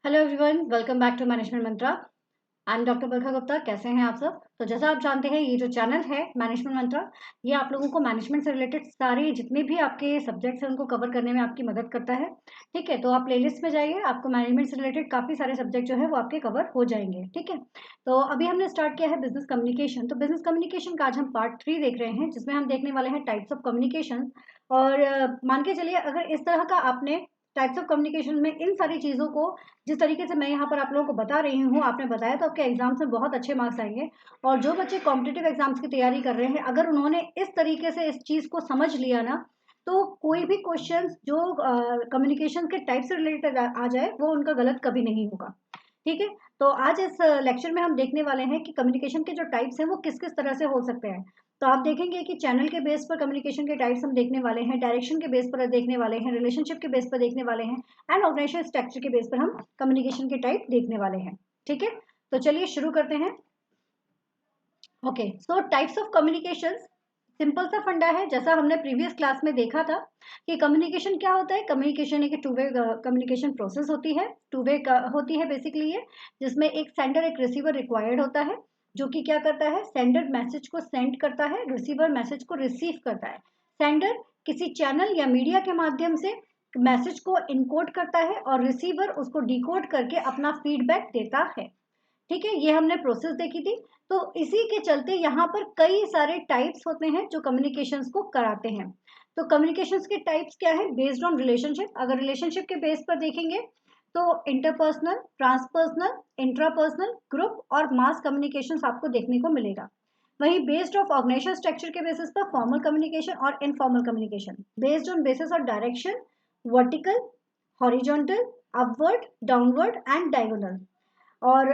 Hello everyone, welcome back to Management Mantra. I am doctor Barkha Gupta. कैसे हैं आप सब? तो जैसा आप जानते हैं, ये जो चैनल है मैनेजमेंट मंत्रा, ये आप लोगों को मैनेजमेंट से रिलेटेड सारे जितने भी आपके सब्जेक्ट्स हैं उनको कवर करने में आपकी मदद करता है। ठीक है, तो आप प्लेलिस्ट में जाइए, आपको मैनेजमेंट से रिलेटेड काफ़ी सारे सब्जेक्ट जो है वो आपके कवर हो जाएंगे। ठीक है, तो अभी हमने स्टार्ट किया है बिजनेस कम्युनिकेशन। तो बिजनेस कम्युनिकेशन का आज हम पार्ट 3 देख रहे हैं, जिसमें हम देखने वाले हैं टाइप्स ऑफ कम्युनिकेशन। और मान के चलिए, अगर इस तरह का आपने टाइप्स ऑफ कम्युनिकेशन में इन सारी चीज़ों को जिस तरीके से मैं यहाँ पर आप लोगों को बता रही हूँ, आपने बताया, तो आपके एग्जाम्स में बहुत अच्छे मार्क्स आएंगे। और जो बच्चे कॉम्पिटिटिव एग्जाम्स की तैयारी कर रहे हैं, अगर उन्होंने इस तरीके से इस चीज़ को समझ लिया ना, तो कोई भी क्वेश्चन जो कम्युनिकेशन के टाइप से रिलेटेड आ जाए, वो उनका गलत कभी नहीं होगा। ठीक है, तो आज इस लेक्चर में हम देखने वाले हैं कि कम्युनिकेशन के जो टाइप्स हैं वो किस किस तरह से हो सकते हैं। तो आप देखेंगे कि चैनल के बेस पर कम्युनिकेशन के टाइप्स हम देखने वाले हैं, डायरेक्शन के बेस पर देखने वाले हैं, रिलेशनशिप के बेस पर देखने वाले हैं, एंड ऑर्गेनाइजेशन स्ट्रक्चर के बेस पर हम कम्युनिकेशन के टाइप देखने वाले हैं। ठीक है, तो चलिए शुरू करते हैं। Okay, so types of communication, simple सा फंडा है, जैसा हमने प्रीवियस क्लास में देखा था कि कम्युनिकेशन क्या होता है। कम्युनिकेशन एक टू वे कम्युनिकेशन प्रोसेस होती है, टू वे होती है बेसिकली ये, जिसमें एक सेंडर एक रिसीवर रिक्वायर्ड होता है, जो कि क्या करता है, सेंडर मैसेज को सेंड करता है, रिसीवर मैसेज को रिसीव करता है। सेंडर किसी चैनल या मीडिया के माध्यम से मैसेज को इनकोड करता है और रिसीवर उसको डिकोड करके अपना फीडबैक देता है। ठीक है, ये हमने प्रोसेस देखी थी। तो इसी के चलते यहाँ पर कई सारे टाइप्स होते हैं जो कम्युनिकेशंस को कराते हैं। तो कम्युनिकेशंस के टाइप्स क्या है? Based on relationship. अगर रिलेशनशिप के बेस पर देखेंगे तो इंटरपर्सनल, ट्रांसपर्सनल, इंट्रापर्सनल, ग्रुप और मास कम्युनिकेशंस आपको देखने को मिलेगा। वहीं बेस्ड ऑफ ऑर्गेनाइजेशन स्ट्रक्चर के बेसिस पर फॉर्मल कम्युनिकेशन और informal communication, based on basis of direction, vertical, horizontal, upward, downward and diagonal. और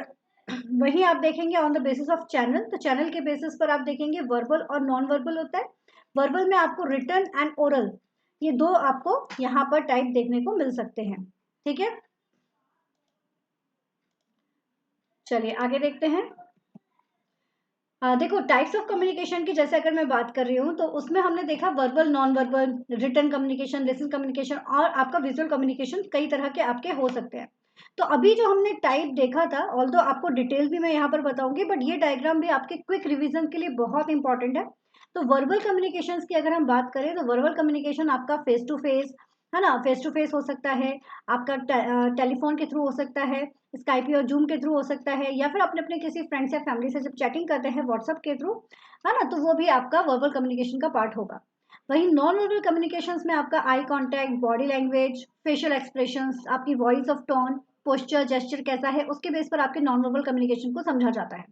वहीं आप देखेंगे on the basis of channel, तो चैनल के बेसिस पर आप देखेंगे वर्बल और नॉन वर्बल होता है। वर्बल में आपको रिटन एंड ओरल, ये दो आपको यहाँ पर टाइप देखने को मिल सकते हैं। ठीक है, चलिए आगे देखते हैं। देखो, टाइप्स ऑफ कम्युनिकेशन की जैसे अगर मैं बात कर रही हूँ, तो उसमें हमने देखा verbal, non verbal, written communication, listen communication और आपका विजुअल कम्युनिकेशन, कई तरह के आपके हो सकते हैं। तो अभी जो हमने टाइप देखा था, ऑल्दो आपको डिटेल भी मैं यहाँ पर बताऊंगी, बट ये डायग्राम भी आपके क्विक रिवीजन के लिए बहुत इंपॉर्टेंट है। तो वर्बल कम्युनिकेशन की अगर हम बात करें, तो वर्बल कम्युनिकेशन आपका फेस टू फेस, है ना, फेस टू फेस हो सकता है, आपका टेलीफोन के थ्रू हो सकता है, स्काइप और जूम के थ्रू हो सकता है, या फिर अपने अपने किसी फ्रेंड्स या फैमिली से जब चैटिंग करते हैं व्हाट्सएप के थ्रू, है ना, तो वो भी आपका वर्बल कम्युनिकेशन का पार्ट होगा। वहीं नॉन वर्बल कम्युनिकेशंस में आपका eye contact, body language, facial expressions, आपकी voice of tone, posture, gesture कैसा है, उसके बेस पर आपके नॉन वर्बल कम्युनिकेशन को समझा जाता है।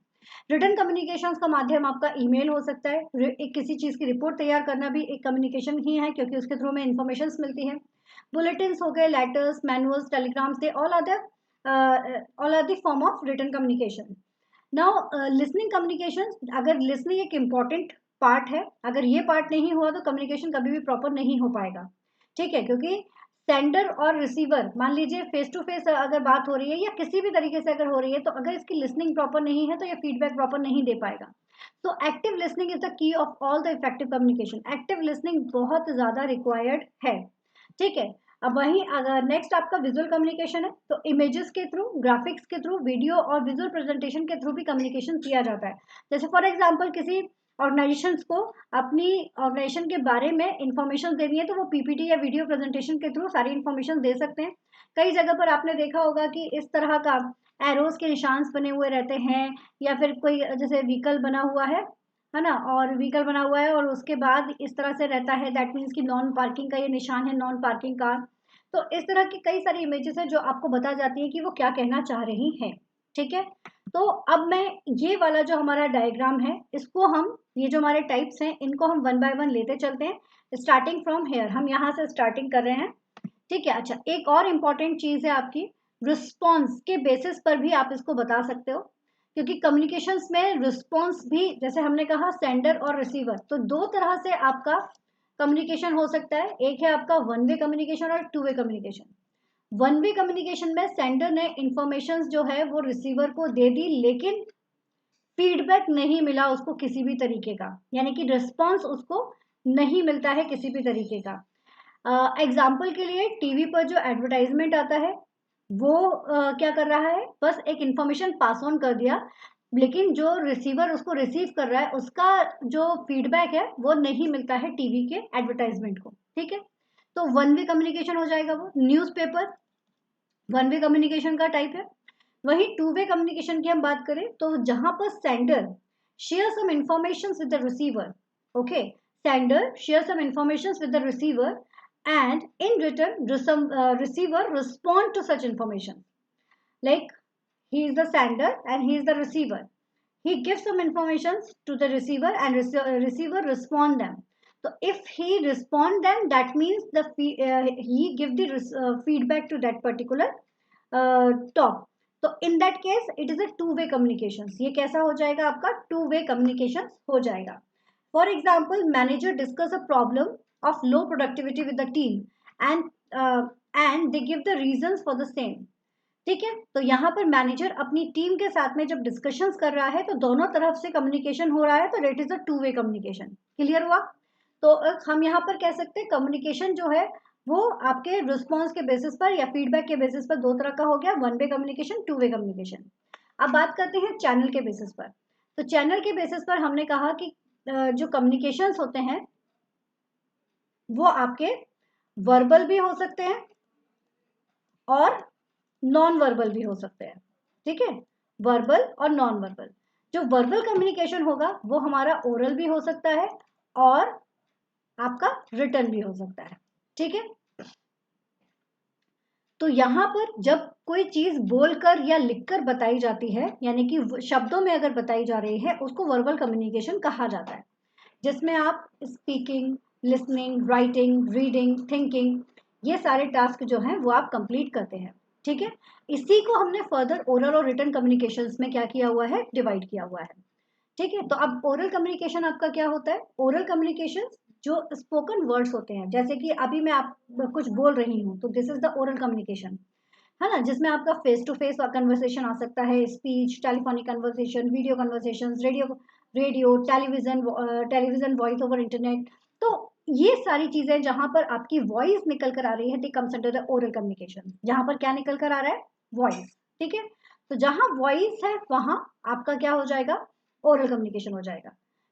रिटन कम्युनिकेशन का माध्यम आपका ईमेल हो सकता है। एक किसी चीज की रिपोर्ट तैयार करना भी एक कम्युनिकेशन ही है, क्योंकि उसके थ्रू में इंफॉर्मेशन मिलती है। बुलेटिन हो गए, letters, manuals, telegrams, they all are the form of written communication. Now listening communication, अगर लिसनिंग एक इम्पॉर्टेंट पार्ट है, अगर ये पार्ट नहीं हुआ तो कम्युनिकेशन कभी भी प्रॉपर नहीं हो पाएगा। ठीक है, क्योंकि सेंडर और रिसीवर, मान लीजिए फेस टू फेस अगर बात हो रही है या किसी भी तरीके से अगर हो रही है, तो अगर इसकी लिसनिंग प्रॉपर नहीं है तो ये फीडबैक प्रॉपर नहीं दे पाएगा। तो active listening is the key of all the effective communication. Active listening बहुत ज्यादा रिक्वायर्ड है। ठीक है, अब वहीं अगर नेक्स्ट आपका विजुअल कम्युनिकेशन है, तो इमेजेस के थ्रू, ग्राफिक्स के थ्रू, वीडियो और विजुअल प्रेजेंटेशन के थ्रू भी कम्युनिकेशन किया जाता है। जैसे फॉर एग्जांपल किसी ऑर्गेनाइजेशंस को अपनी ऑर्गेनाइजेशन के बारे में इंफॉर्मेशन देनी है, तो वो पीपीटी या वीडियो प्रेजेंटेशन के थ्रू सारी इंफॉर्मेशन दे सकते हैं। कई जगह पर आपने देखा होगा कि इस तरह का एरोस के निशान बने हुए रहते हैं, या फिर कोई जैसे व्हीकल बना हुआ है ना, और व्हीकल बना हुआ है और उसके बाद इस तरह से रहता है, दैट मीन्स कि नॉन पार्किंग का ये निशान है, नॉन पार्किंग कार। तो इस तरह की कई सारी इमेजेस है जो आपको बता जाती है कि वो क्या कहना चाह रही हैं। ठीक है, तो अब मैं ये वाला जो हमारा डायग्राम है, इसको हम, ये जो हमारे टाइप्स हैं, इनको हम वन बाय वन लेते चलते हैं, स्टार्टिंग फ्रॉम हेयर, हम यहाँ से स्टार्टिंग कर रहे हैं। ठीक है, अच्छा, एक और इम्पॉर्टेंट चीज है आपकी, रिस्पॉन्स के बेसिस पर भी आप इसको बता सकते हो, क्योंकि कम्युनिकेशंस में रिस्पॉन्स भी, जैसे हमने कहा सेंडर और रिसीवर, तो दो तरह से आपका कम्युनिकेशन हो सकता है। एक है आपका वन वे कम्युनिकेशन और two way communication. One way communication में सेंडर ने इंफॉर्मेशन जो है वो रिसीवर को दे दी, लेकिन फीडबैक नहीं मिला उसको किसी भी तरीके का, यानी कि रिस्पॉन्स उसको नहीं मिलता है किसी भी तरीके का। एग्जाम्पल के लिए टीवी पर जो एडवर्टाइजमेंट आता है, वो क्या कर रहा है, बस एक इंफॉर्मेशन पास ऑन कर दिया, लेकिन जो रिसीवर उसको रिसीव कर रहा है उसका जो फीडबैक है वो नहीं मिलता है टीवी के एडवर्टाइजमेंट को। ठीक है, तो वन वे कम्युनिकेशन हो जाएगा। वो न्यूज़पेपर वन वे कम्युनिकेशन का टाइप है। वही टू वे कम्युनिकेशन की हम बात करें तो जहां पर sender share some information with the receiver, okay, sender share some information with the receiver and in return receiver respond to such information, like he is the sender and he is the receiver. He gives some information to the receiver and receiver respond them. So if he respond them, that means he give the feedback to that particular talk. तो in that case it is a two way communication. ये कैसा हो जाएगा, आपका two way communication हो जाएगा। For example, manager discuss a problem of low productivity with the team and they give the reasons for the same। ठीक है, तो यहाँ पर मैनेजर अपनी टीम के साथ में जब डिस्कशंस कर रहा है तो दोनों तरफ से कम्युनिकेशन हो रहा है, तो it is a two way communication. Clear हुआ? तो हम यहाँ पर कह सकते हैं कम्युनिकेशन जो है वो आपके रिस्पॉन्स के बेसिस पर या फीडबैक के बेसिस पर दो तरह का हो गया, one way communication, two way communication. अब बात करते हैं चैनल के बेसिस पर। तो चैनल के बेसिस पर हमने कहा कि जो कम्युनिकेशंस होते हैं वो आपके वर्बल भी हो सकते हैं और नॉन वर्बल भी हो सकते हैं। ठीक है, वर्बल और नॉन वर्बल। जो वर्बल कम्युनिकेशन होगा वो हमारा ओरल भी हो सकता है और आपका रिटर्न भी हो सकता है। ठीक है, तो यहाँ पर जब कोई चीज बोलकर या लिखकर बताई जाती है, यानी कि शब्दों में अगर बताई जा रही है, उसको वर्बल कम्युनिकेशन कहा जाता है, जिसमें आप speaking, listening, writing, reading, thinking, ये सारे टास्क जो हैं वो आप कंप्लीट करते हैं। ठीक है, इसी को हमने फर्दर ओरल और रिटन कम्युनिकेशंस में क्या किया हुआ है, डिवाइड किया हुआ है। ठीक है, तो अब ओरल कम्युनिकेशन आपका क्या होता है? ओरल कम्युनिकेशन जो स्पोकन वर्ड्स होते हैं, जैसे कि अभी मैं आप कुछ बोल रही हूँ, तो this is the oral communication, है ना, जिसमें आपका फेस टू फेस कन्वर्सेशन आ सकता है, speech, telephonic conversation, video conversation, radio television, television voice over internet. तो ये सारी चीजें जहां पर आपकी वॉइस निकल कर आ रही है, comes under the oral communication. जहां पर क्या निकल कर आ रहा है? वॉइस। ठीक है, तो जहां वॉइस है वहां आपका क्या हो जाएगा? ओरल कम्युनिकेशन हो जाएगा।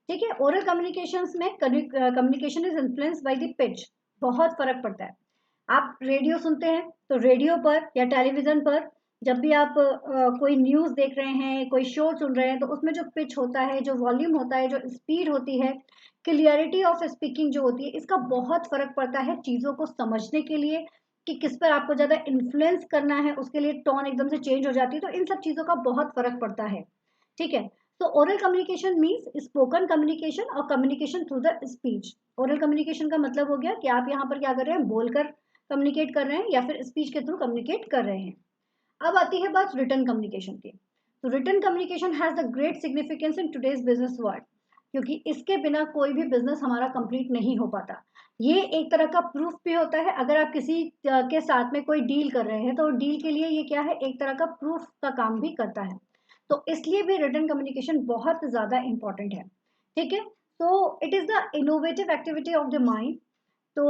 ठीक है, ओरल कम्युनिकेशन में communication is influence by the pitch. बहुत फर्क पड़ता है। आप रेडियो सुनते हैं तो रेडियो पर या टेलीविजन पर जब भी आप कोई न्यूज़ देख रहे हैं, कोई शो सुन रहे हैं, तो उसमें जो पिच होता है, जो वॉल्यूम होता है, जो स्पीड होती है, क्लियरिटी ऑफ स्पीकिंग जो होती है, इसका बहुत फर्क पड़ता है चीज़ों को समझने के लिए, कि किस पर आपको ज़्यादा इन्फ्लुएंस करना है, उसके लिए टोन एकदम से चेंज हो जाती है। तो इन सब चीज़ों का बहुत फर्क पड़ता है। ठीक है, तो oral communication means spoken communication और communication through the speech. Oral communication का मतलब हो गया कि आप यहाँ पर क्या कर रहे हैं, बोलकर कम्युनिकेट कर रहे हैं या फिर स्पीच के थ्रू कम्युनिकेट कर रहे हैं। अब आती है बात रिटर्न कम्युनिकेशन की। तो return communication has a great significance in today's business world, क्योंकि इसके बिना कोई भी बिजनेस हमारा कंप्लीट नहीं हो पाता। ये एक तरह का प्रूफ भी होता है, अगर आप किसी के साथ में कोई डील कर रहे हैं तो डील के लिए ये क्या है, एक तरह का प्रूफ का काम भी करता है। तो इसलिए भी रिटर्न कम्युनिकेशन बहुत ज़्यादा इंपॉर्टेंट है। ठीक है, तो it is the innovative activity of the mind. तो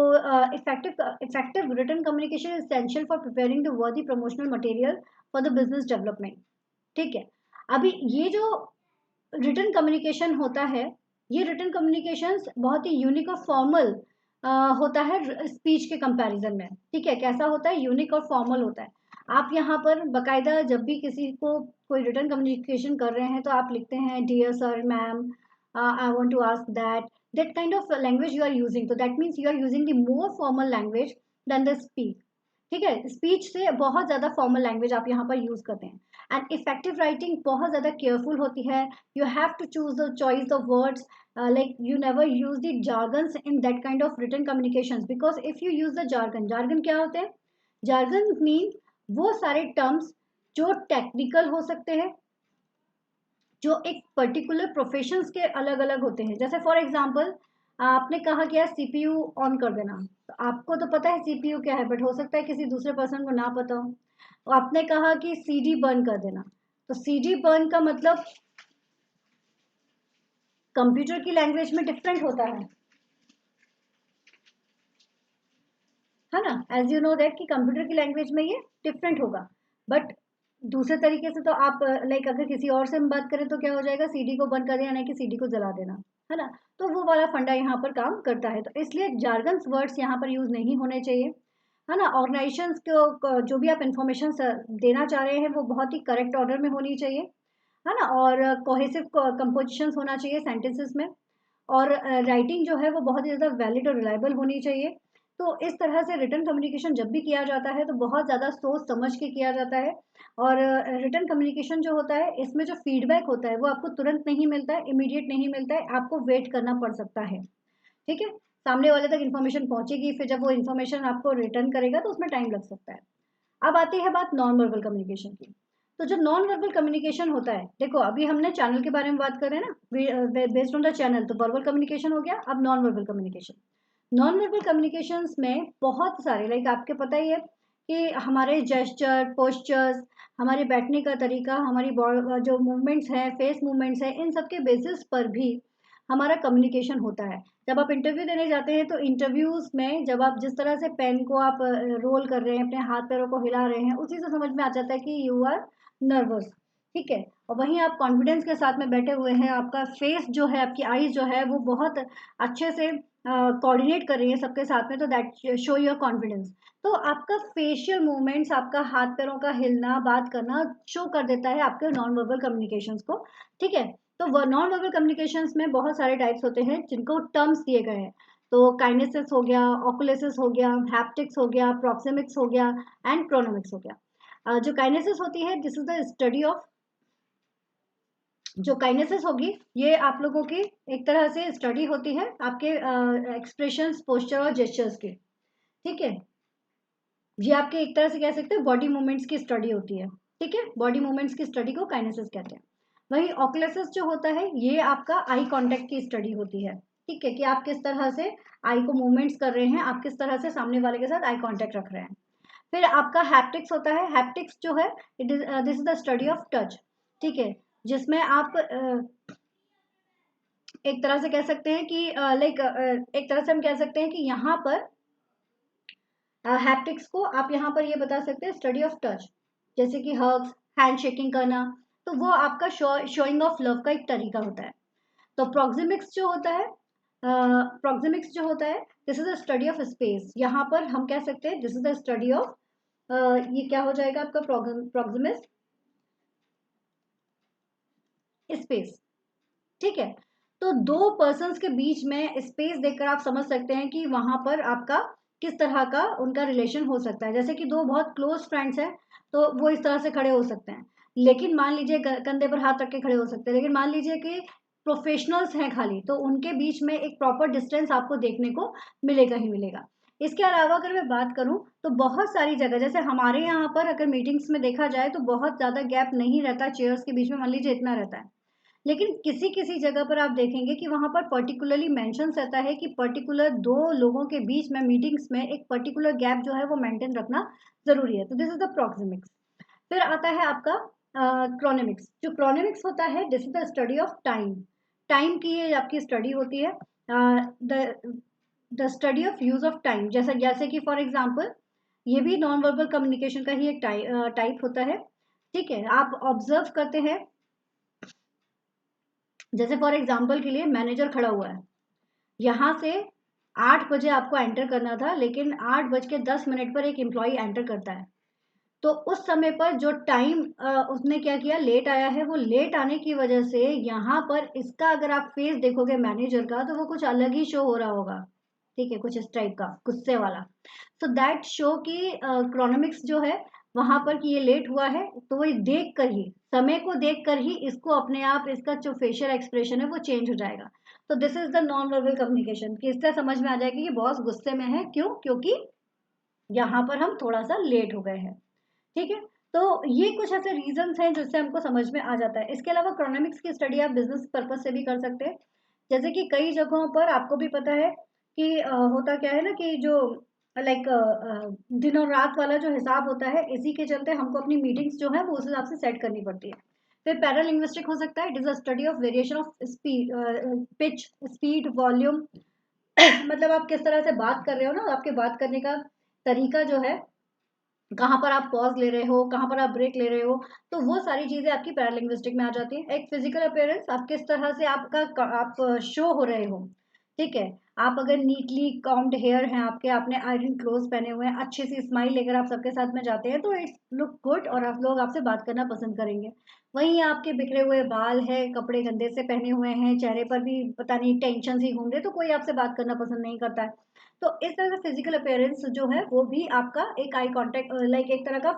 effective written communication is essential for preparing the worthy promotional material for the business development. ठीक है, अभी ये जो रिटर्न कम्युनिकेशन होता है, ये रिटर्न कम्युनिकेशन बहुत ही यूनिक और फॉर्मल होता है स्पीच के कंपैरिजन में। ठीक है, कैसा होता है? यूनिक और फॉर्मल होता है। आप यहाँ पर बकायदा जब भी किसी को कोई रिटर्न कम्युनिकेशन कर रहे हैं तो आप लिखते हैं dear sir, ma'am, I want to ask that kind of language you are using, तो that means you are using the more formal language than the speech. ठीक है, स्पीच से बहुत ज़्यादा फॉर्मल लैंग्वेज आप यहाँ पर यूज़ करते हैं। एंड इफेक्टिव राइटिंग बहुत ज़्यादा केयरफुल होती है। You have to choose the choice of words, like you never use the jargons in that kind of written communications, because if you use the jargon क्या होते हैं? Jargon mean वो सारे terms जो टेक्निकल हो सकते हैं, जो एक पर्टिकुलर प्रोफेशंस के अलग अलग होते हैं। जैसे फॉर एग्जांपल आपने कहा क्या, सीपीयू ऑन कर देना, तो आपको तो पता है सीपीयू क्या है, बट हो सकता है किसी दूसरे पर्सन को ना पता हो। और आपने कहा कि सीडी बर्न कर देना, तो सीडी बर्न का मतलब कंप्यूटर की लैंग्वेज में डिफरेंट होता है। है ना। एज यू नो दैट कि कंप्यूटर की लैंग्वेज में ये डिफरेंट होगा, बट दूसरे तरीके से तो आप लाइक अगर किसी और से हम बात करें तो क्या हो जाएगा, सीडी को बंद कर देना, नहीं कि सीडी को जला देना, है ना। तो वो वाला फंडा यहाँ पर काम करता है, तो इसलिए जार्गन्स वर्ड्स यहाँ पर यूज नहीं होने चाहिए, है ना। ऑर्गेनाइजेशंस को जो भी आप इंफॉर्मेशन देना चाह रहे हैं वो बहुत ही करेक्ट ऑर्डर में होनी चाहिए, है ना। और कोहेसिव कंपोजिशन होना चाहिए सेंटेंसेस में, और राइटिंग जो है वो बहुत ही ज़्यादा वैलिड और रिलायबल होनी चाहिए। तो इस तरह से रिटर्न कम्युनिकेशन जब भी किया जाता है तो बहुत ज़्यादा सोच समझ के किया जाता है। और रिटर्न कम्युनिकेशन जो होता है इसमें जो फीडबैक होता है वो आपको तुरंत नहीं मिलता है, इमीडिएट नहीं मिलता है, आपको वेट करना पड़ सकता है। ठीक है, सामने वाले तक इन्फॉर्मेशन पहुंचेगी, फिर जब वो इन्फॉर्मेशन आपको रिटर्न करेगा तो उसमें टाइम लग सकता है। अब आती है बात नॉन वर्बल कम्युनिकेशन की। तो जो नॉन वर्बल कम्युनिकेशन होता है, देखो अभी हमने चैनल के बारे में बात कर रहे हैं ना, बेस्ड ऑन द चैनल, तो वर्बल कम्युनिकेशन हो गया। अब non verbal communication, non verbal communications में बहुत सारे लाइक आपके पता ही है कि हमारे जेस्चर, पोस्चर्स, हमारे बैठने का तरीका, हमारी जो मूवमेंट्स हैं, फेस मूवमेंट्स हैं, इन सब के बेसिस पर भी हमारा कम्युनिकेशन होता है। जब आप इंटरव्यू देने जाते हैं तो इंटरव्यूज में जब आप जिस तरह से पेन को आप रोल कर रहे हैं, अपने हाथ पैरों को हिला रहे हैं, उसी से समझ में आ जाता है कि यू आर नर्वस। ठीक है, और वहीं आप कॉन्फिडेंस के साथ में बैठे हुए हैं, आपका फेस जो है, आपकी आईज जो है वो बहुत अच्छे से कोऑर्डिनेट कर रही है सबके साथ में, तो दैट शो योर कॉन्फिडेंस। तो आपका फेशियल मूवमेंट्स, आपका हाथ पैरों का हिलना, बात करना शो कर देता है आपके नॉन वर्बल कम्युनिकेशंस को। ठीक है, तो नॉन वर्बल कम्युनिकेशंस में बहुत सारे टाइप्स होते हैं जिनको टर्म्स दिए गए हैं। तो काइनेसिस हो गया, ओकुलेसिस हो गया, हैप्टिक्स हो गया, प्रॉक्सिमिक्स हो गया, एंड प्रोनोमिक्स हो गया। जो काइनेसिस होती है, this is the study of, जो काइनेसिस होगी ये आप लोगों की एक तरह से स्टडी होती है आपके एक्सप्रेशंस, पोस्चर और जेस्चर्स की। ठीक है, ये आपके एक तरह से कह सकते हैं बॉडी मूवमेंट्स की स्टडी होती है। ठीक है, बॉडी मूवमेंट्स की स्टडी को काइनेसिस कहते हैं। वही ऑकुलेसिस जो होता है ये आपका आई कांटेक्ट की स्टडी होती है। ठीक है, कि आप किस तरह से आई को मूवमेंट्स कर रहे हैं, आप किस तरह से सामने वाले के साथ आई कांटेक्ट रख रहे हैं। फिर आपका हैप्टिक्स होता है। हैप्टिक्स जो है, it is this is the study of touch. ठीक है, जिसमें आप एक तरह से कह सकते हैं कि लाइक एक तरह से हम कह सकते हैं कि यहाँ पर हैप्टिक्स को आप यहाँ पर ये बता सकते हैं स्टडी ऑफ टच, जैसे कि हग्स, हैंड शेकिंग करना, तो वो आपका शोइंग ऑफ लव का एक तरीका होता है। तो प्रोक्सिमिक्स जो होता है, प्रोक्सिमिक्स जो होता है, this is the study of space. यहाँ पर हम कह सकते हैं this is the study of, ये क्या हो जाएगा आपका प्रोक्सिमिक्स, स्पेस। ठीक है, तो दो पर्सन्स के बीच में स्पेस देखकर आप समझ सकते हैं कि वहां पर आपका किस तरह का उनका रिलेशन हो सकता है। जैसे कि दो बहुत क्लोज फ्रेंड्स हैं तो वो इस तरह से खड़े हो सकते हैं, लेकिन मान लीजिए कंधे पर हाथ रख के खड़े हो सकते हैं। लेकिन मान लीजिए कि प्रोफेशनल्स हैं खाली, तो उनके बीच में एक प्रॉपर डिस्टेंस आपको देखने को मिलेगा ही मिलेगा। इसके अलावा अगर मैं बात करूं तो बहुत सारी जगह, जैसे हमारे यहाँ पर अगर मीटिंग्स में देखा जाए तो बहुत ज्यादा गैप नहीं रहता चेयर्स के बीच में, मान लीजिए इतना रहता है। लेकिन किसी किसी जगह पर आप देखेंगे कि वहां पर पर्टिकुलरली मेंशन रहता है कि पर्टिकुलर दो लोगों के बीच में मीटिंग्स में एक पर्टिकुलर गैप जो है वो मेंटेन रखना जरूरी है। तो दिस इज द प्रोक्सिमिक्स। फिर आता है आपका क्रोनेमिक्स। जो क्रोनेमिक्स होता है, this is the study of time. Time की ये आपकी स्टडी होती है, the study of use of time. जैसे जैसे कि फॉर एग्जाम्पल ये भी नॉन वर्बल कम्युनिकेशन का ही एक टाइप होता है। ठीक है, आप ऑब्जर्व करते हैं, जैसे फॉर एग्जाम्पल के लिए मैनेजर खड़ा हुआ है, यहाँ से 8 बजे आपको एंटर करना था, लेकिन 8:10 पर एक एम्प्लॉय एंटर करता है। तो उस समय पर जो टाइम उसने क्या किया, लेट आया है, वो लेट आने की वजह से यहाँ पर इसका अगर आप फेस देखोगे मैनेजर का तो वो कुछ अलग ही शो हो रहा होगा। ठीक है, कुछ इस टाइप का गुस्से वाला। सो दैट शो की क्रोनोमिक्स जो है वहां पर कि ये लेट हुआ है, तो वो देख कर ही, समय को देख कर ही इसको अपने आप इसका जो फेशियल एक्सप्रेशन है वो चेंज हो जाएगा। तो this is the non verbal communication, कि इससे समझ में आ जाएगी कि बॉस गुस्से में है, क्यों, क्योंकि यहाँ पर हम थोड़ा सा लेट हो गए हैं। ठीक है, तो ये कुछ ऐसे रीजंस हैं जिससे हमको समझ में आ जाता है। इसके अलावा क्रोनोमिक्स की स्टडी आप बिजनेस पर्पज से भी कर सकते हैं। जैसे कि कई जगहों पर आपको भी पता है कि होता क्या है ना, कि जो लाइक दिन और रात वाला जो हिसाब होता है, इसी के चलते हमको अपनी मीटिंग्स जो है वो उस हिसाब से सेट करनी पड़ती है। फिर पैरालिंग्विस्टिक हो सकता है, it is a study of variation of speed, pitch, speed, volume मतलब आप किस तरह से बात कर रहे हो ना, आपके बात करने का तरीका जो है, कहाँ पर आप पॉज ले रहे हो, कहाँ पर आप ब्रेक ले रहे हो, तो वो सारी चीजें आपकी पैरालिंग्विस्टिक में आ जाती है। एक फिजिकल अपीयरेंस, आप किस तरह से आप शो हो रहे हो, ठीक है। आप अगर नीटली कॉम्ड हेयर हैं आपके, आपने आयरन क्लोथ पहने हुए हैं, अच्छी सी स्माइल लेकर आप सबके साथ में जाते हैं, तो इट्स लुक गुड और आप लोग आपसे बात करना पसंद करेंगे। वहीं आपके बिखरे हुए बाल है, कपड़े गंदे से पहने हुए हैं, चेहरे पर भी पता नहीं टेंशन ही घूम रहे, तो कोई आपसे बात करना पसंद नहीं करता है। तो इस तरह से फिजिकल अपीयरेंस जो है वो भी आपका एक आई कांटेक्ट, लाइक एक तरह का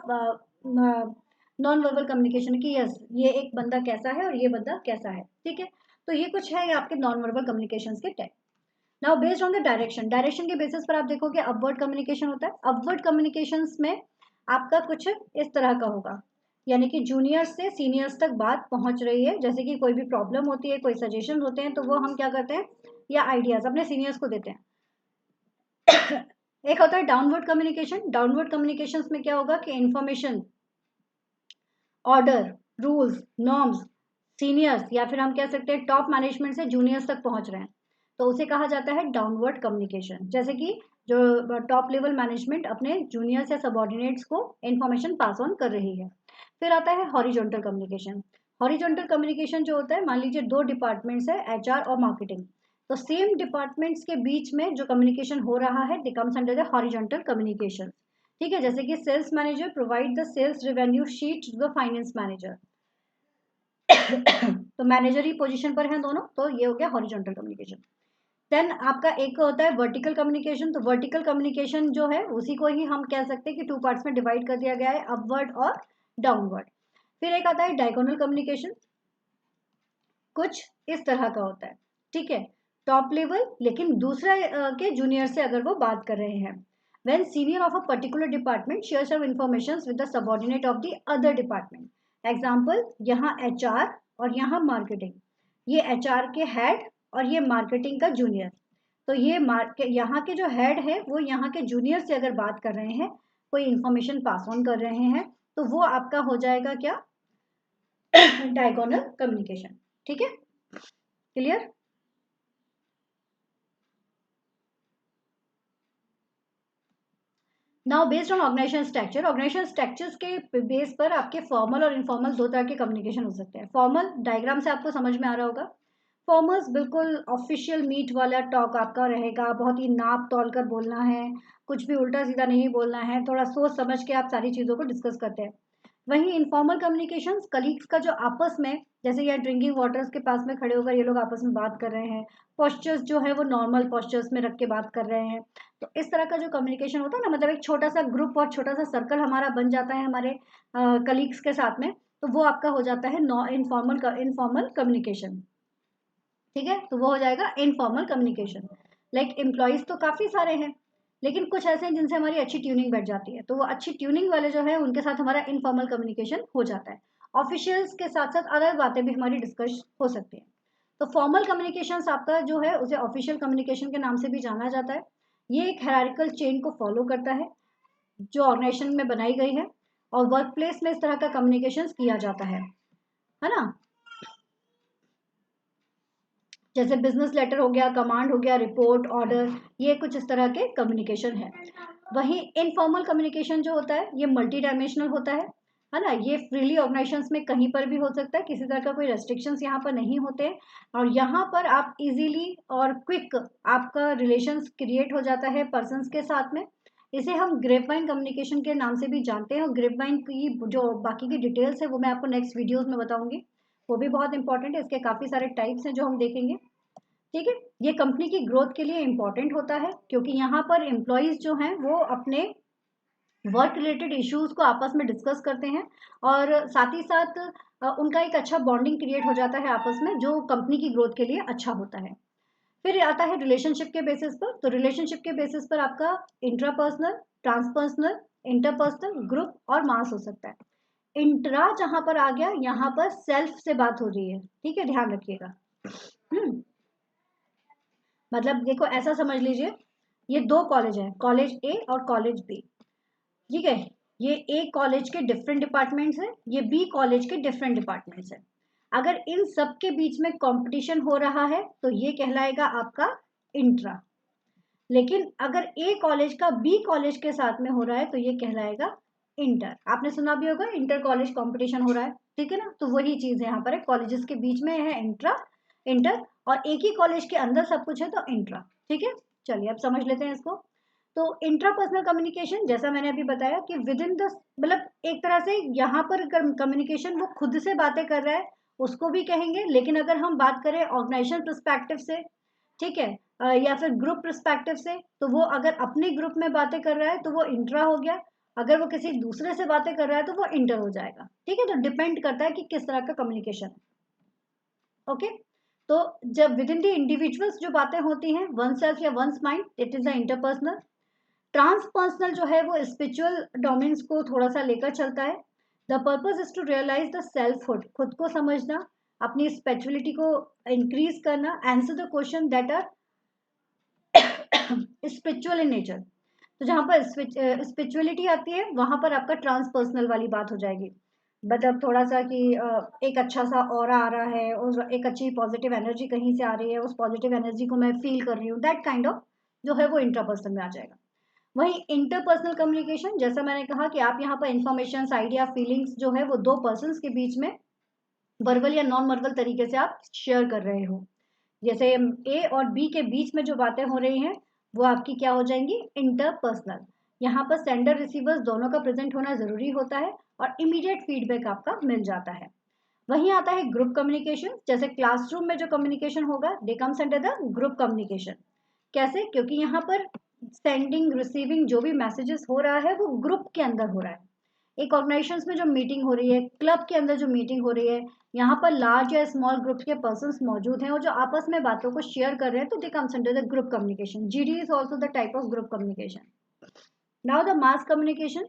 नॉन वर्बल कम्युनिकेशन की यस ये एक बंदा कैसा है और ये बंदा कैसा है, ठीक है। तो ये कुछ है आपके नॉन वर्बल कम्युनिकेशन के type. Now based on the direction, direction के बेसिस पर आप देखोगे अपवर्ड कम्युनिकेशन होता है। अपवर्ड कम्युनिकेशन में आपका कुछ इस तरह का होगा, यानी कि जूनियर्स से सीनियर्स तक बात पहुंच रही है, जैसे कि कोई भी प्रॉब्लम होती है, कोई सजेशन होते हैं, तो वो हम क्या करते हैं या आइडियाज अपने सीनियर्स को देते हैं। एक होता है डाउनवर्ड कम्युनिकेशन। डाउनवर्ड कम्युनिकेशन में क्या होगा कि information, order, rules, norms seniors या फिर हम कह सकते हैं टॉप मैनेजमेंट से जूनियर्स तक पहुंच रहे हैं, तो उसे कहा जाता है डाउनवर्ड कम्युनिकेशन। जैसे कि जो टॉप लेवल मैनेजमेंट अपने जूनियर्स या सबॉर्डिनेट्स को इंफॉर्मेशन पास ऑन कर रही है। फिर आता है हॉरिजॉन्टल कम्युनिकेशन। हॉरिजॉन्टल कम्युनिकेशन जो होता है, मान लीजिए दो डिपार्टमेंट्स है, एचआर और मार्केटिंग, तो सेम डिपार्टमेंट्स के बीच में जो कम्युनिकेशन हो रहा है it comes under the horizontal communication, ठीक है। जैसे कि sales manager provide the sales revenue sheet to the finance manager, तो मैनेजर ही पोजीशन पर हैं दोनों, तो ये हो गया हॉरिजॉन्टल कम्युनिकेशन। देन आपका एक होता है वर्टिकल कम्युनिकेशन। तो वर्टिकल कम्युनिकेशन जो है उसी को ही हम कह सकते हैं कि टू पार्ट्स में डिवाइड कर दिया गया है, अपवर्ड और डाउनवर्ड। फिर एक आता है डायगोनल कम्युनिकेशन, कुछ इस तरह का होता है, ठीक है। टॉप लेवल लेकिन दूसरा के जूनियर से अगर वो बात कर रहे हैं, when senior of a particular department shares some information with the subordinate of the other department. Example, यहाँ एचआर और यहाँ मार्केटिंग, ये एचआर के हेड और ये मार्केटिंग का जूनियर, तो ये यहाँ के जो हेड है वो यहाँ के जूनियर से अगर बात कर रहे हैं, कोई इंफॉर्मेशन पास ऑन कर रहे हैं, तो वो आपका हो जाएगा क्या, डायगोनल कम्युनिकेशन, ठीक है, clear. Now based on organisation structure, organisation structures के बेस पर आपके फॉर्मल और इनफॉर्मल दो तरह के कम्युनिकेशन हो सकते हैं। फॉर्मल डायग्राम से आपको समझ में आ रहा होगा, फॉर्मल्स बिल्कुल ऑफिशियल मीट वाला टॉक आपका रहेगा, बहुत ही नाप तोल कर बोलना है, कुछ भी उल्टा सीधा नहीं बोलना है, थोड़ा सोच समझ के आप सारी चीज़ों को डिस्कस करते हैं। वहीं इनफॉर्मल कम्युनिकेशंस कलीग्स का जो आपस में, जैसे यहाँ ड्रिंकिंग वाटर्स के पास में खड़े होकर ये लोग आपस में बात कर रहे हैं, पोस्चर्स जो है वो नॉर्मल पोस्चर्स में रख के बात कर रहे हैं, तो इस तरह का जो कम्युनिकेशन होता है ना, मतलब एक छोटा सा ग्रुप और छोटा सा सर्कल हमारा बन जाता है हमारे कलीग्स के साथ में, तो वो आपका हो जाता है इनफॉर्मल कम्युनिकेशन, ठीक है। तो वो हो जाएगा इनफॉर्मल कम्युनिकेशन। लाइक एम्प्लॉयज तो काफ़ी सारे हैं, लेकिन कुछ ऐसे हैं जिनसे हमारी अच्छी ट्यूनिंग बैठ जाती है, तो वो अच्छी ट्यूनिंग वाले जो है उनके साथ हमारा इनफॉर्मल कम्युनिकेशन हो जाता है। ऑफिशियल्स के साथ साथ अदर बातें भी हमारी डिस्कस हो सकती हैं। तो फॉर्मल कम्युनिकेशन आपका जो है उसे ऑफिशियल कम्युनिकेशन के नाम से भी जाना जाता है। ये एक हायरार्किकल चेन को फॉलो करता है जो ऑर्गेनाइजेशन में बनाई गई है, और वर्क प्लेस में इस तरह का कम्युनिकेशन किया जाता है ना। जैसे बिजनेस लेटर हो गया, कमांड हो गया, रिपोर्ट, ऑर्डर, ये कुछ इस तरह के कम्युनिकेशन है। वहीं इनफॉर्मल कम्युनिकेशन जो होता है ये मल्टी डायमेंशनल होता है ना। ये फ्रीली ऑर्गेनाइजेशंस में कहीं पर भी हो सकता है, किसी तरह का कोई रेस्ट्रिक्शंस यहाँ पर नहीं होते, और यहाँ पर आप इजीली और क्विक आपका रिलेशंस क्रिएट हो जाता है पर्सन्स के साथ में। इसे हम ग्रेपवाइन कम्युनिकेशन के नाम से भी जानते हैं, और ग्रेपवाइन की जो बाकी की डिटेल्स है वो मैं आपको नेक्स्ट वीडियोज में बताऊंगी, वो भी बहुत इंपॉर्टेंट है, इसके काफ़ी सारे टाइप्स हैं जो हम देखेंगे, ठीक है। ये कंपनी की ग्रोथ के लिए इंपॉर्टेंट होता है, क्योंकि यहाँ पर एम्प्लॉयज जो हैं वो अपने वर्क रिलेटेड इश्यूज को आपस में डिस्कस करते हैं, और साथ ही साथ उनका एक अच्छा बॉन्डिंग क्रिएट हो जाता है आपस में, जो कंपनी की ग्रोथ के लिए अच्छा होता है। फिर आता है रिलेशनशिप के बेसिस पर। तो रिलेशनशिप के बेसिस पर आपका इंट्रापर्सनल, ट्रांसपर्सनल, इंटरपर्सनल, ग्रुप और मास हो सकता है। इंट्रा जहां पर आ गया, यहाँ पर सेल्फ से बात हो रही है, ठीक है, ध्यान रखिएगा। मतलब देखो ऐसा समझ लीजिए, ये दो कॉलेज है, कॉलेज ए और कॉलेज बी, ठीक है। ये ए कॉलेज के डिफरेंट डिपार्टमेंट्स हैं, ये बी कॉलेज के डिफरेंट डिपार्टमेंट्स हैं। अगर इन सब के बीच में कंपटीशन हो रहा है तो ये कहलाएगा आपका इंट्रा। लेकिन अगर ए कॉलेज का बी कॉलेज के साथ में हो रहा है तो ये कहलाएगा इंटर। आपने सुना भी होगा इंटर कॉलेज कंपटीशन हो रहा है, ठीक है ना, तो वही चीज यहाँ पर है, कॉलेजेस के बीच में है इंटर, और एक ही कॉलेज के अंदर सब कुछ है तो इंट्रा, ठीक है। चलिए अब समझ लेते हैं इसको। तो इंट्रापर्सनल कम्युनिकेशन, जैसा मैंने अभी बताया कि विद इन द, मतलब एक तरह से यहाँ पर कम्युनिकेशन वो खुद से बातें कर रहा है उसको भी कहेंगे, लेकिन अगर हम बात करें ऑर्गेनाइजेशन परस्पेक्टिव से, ठीक है, या फिर ग्रुप परस्पेक्टिव से, तो वो अगर अपने ग्रुप में बातें कर रहा है तो वो इंट्रा हो गया, अगर वो किसी दूसरे से बातें कर रहा है तो वो इंटर हो जाएगा, ठीक है। तो डिपेंड करता है कि किस तरह का कम्युनिकेशन है, ओके। तो जब विद इन द इंडिविजुअल्स जो बातें होती हैं, वन सेल्फ या one's mind, it is the interpersonal. Transpersonal जो है वो स्पिरिचुअल डोमेन्स को थोड़ा सा लेकर चलता है। The purpose is to realise the selfhood, खुद को समझना, अपनी स्पिरिचुअलिटी को इंक्रीज करना, answer the question that are spiritual in nature. तो जहां पर स्पिरिचुअलिटी आती है वहां पर आपका ट्रांसपर्सनल वाली बात हो जाएगी, मतलब थोड़ा सा कि एक अच्छा सा ऑरा आ रहा है और एक अच्छी पॉजिटिव एनर्जी कहीं से आ रही है, उस पॉजिटिव एनर्जी को मैं फील कर रही हूँ, दैट काइंड ऑफ जो है वो इंट्रापर्सनल में आ जाएगा। वही इंटरपर्सनल कम्युनिकेशन, जैसा मैंने कहा कि आप यहाँ पर इंफॉर्मेशन, आइडिया, फीलिंग्स जो है वो दो पर्सन के बीच में वर्बल या नॉन वर्बल तरीके से आप शेयर कर रहे हो। जैसे ए और बी के बीच में जो बातें हो रही हैं वो आपकी क्या हो जाएंगी, इंटरपर्सनल। यहाँ पर सेंडर रिसीवर्स दोनों का प्रेजेंट होना जरूरी होता है और इमीडिएट फीडबैक आपका मिल जाता है। वहीं आता है ग्रुप कम्युनिकेशन, जैसे क्लासरूम में जो कम्युनिकेशन होगा they comes under the group communication. कैसे, क्योंकि यहाँ पर सेंडिंग रिसीविंग जो भी मैसेजेस हो रहा है वो ग्रुप के अंदर हो रहा है। एक ऑर्गेनाइजेशन में जो मीटिंग हो रही है, क्लब के अंदर जो मीटिंग हो रही है, यहाँ पर लार्ज या स्मॉल ग्रुप के पर्सन मौजूद हैं और जो आपस में बातों को शेयर कर रहे हैं, तो they comes under the group communication. GD is also the type of group communication. Now the mass communication.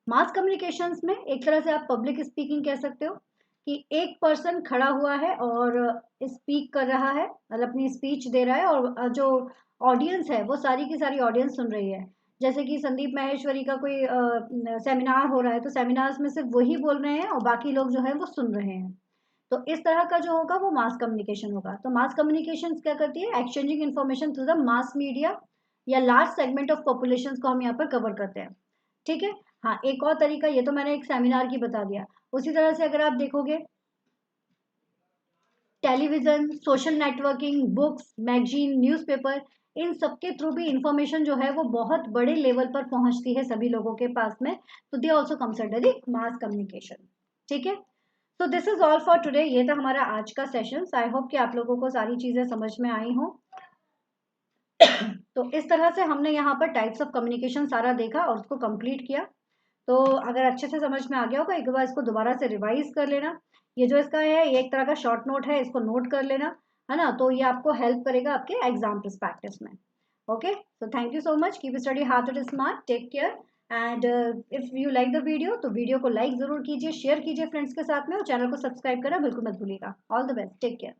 Mass communications में एक तरह से आप पब्लिक स्पीकिंग कह सकते हो कि एक पर्सन खड़ा हुआ है और स्पीक कर रहा है, मतलब अपनी स्पीच दे रहा है, और जो ऑडियंस है वो सारी की सारी ऑडियंस सुन रही है। जैसे कि संदीप माहेश्वरी का कोई सेमिनार हो रहा है तो सेमिनार्स में सिर्फ वही बोल रहे हैं और बाकी लोग जो है वो सुन रहे हैं। तो इस तरह का जो होगा वो मास कम्युनिकेशन होगा। तो मास कम्युनिकेशन क्या करती है, exchanging information through the mass media या लार्ज सेगमेंट ऑफ पॉपुलेशन को हम यहाँ पर कवर करते हैं, ठीक है। हाँ, एक और तरीका, ये तो मैंने एक सेमिनार की बता दिया, उसी तरह से अगर आप देखोगे television, social networking, books, magazine, newspaper, इन सब के थ्रू भी इंफॉर्मेशन जो है वो बहुत बड़े लेवल पर पहुंचती है सभी लोगों के पास में, तो they also consider the mass communication, ठीक है। तो this is all for today, ये था हमारा आज का सेशन। आई होप कि आप लोगों को सारी चीजें समझ में आई हों। तो इस तरह से हमने यहाँ पर टाइप्स ऑफ कम्युनिकेशन सारा देखा और उसको कंप्लीट किया। तो अगर अच्छे से समझ में आ गया होगा, एक बार इसको दोबारा से रिवाइज कर लेना। ये जो इसका है ये एक तरह का शॉर्ट नोट है, इसको नोट कर लेना, है ना, तो ये आपको हेल्प करेगा आपके एग्जाम प्रैक्टिस में। Okay, so thank you so much, keep study hard and smart, take care. And if you like the video तो वीडियो को लाइक जरूर कीजिए, शेयर कीजिए फ्रेंड्स के साथ में, और चैनल को सब्सक्राइब करना बिल्कुल मत भूलिएगा। All the best, take care.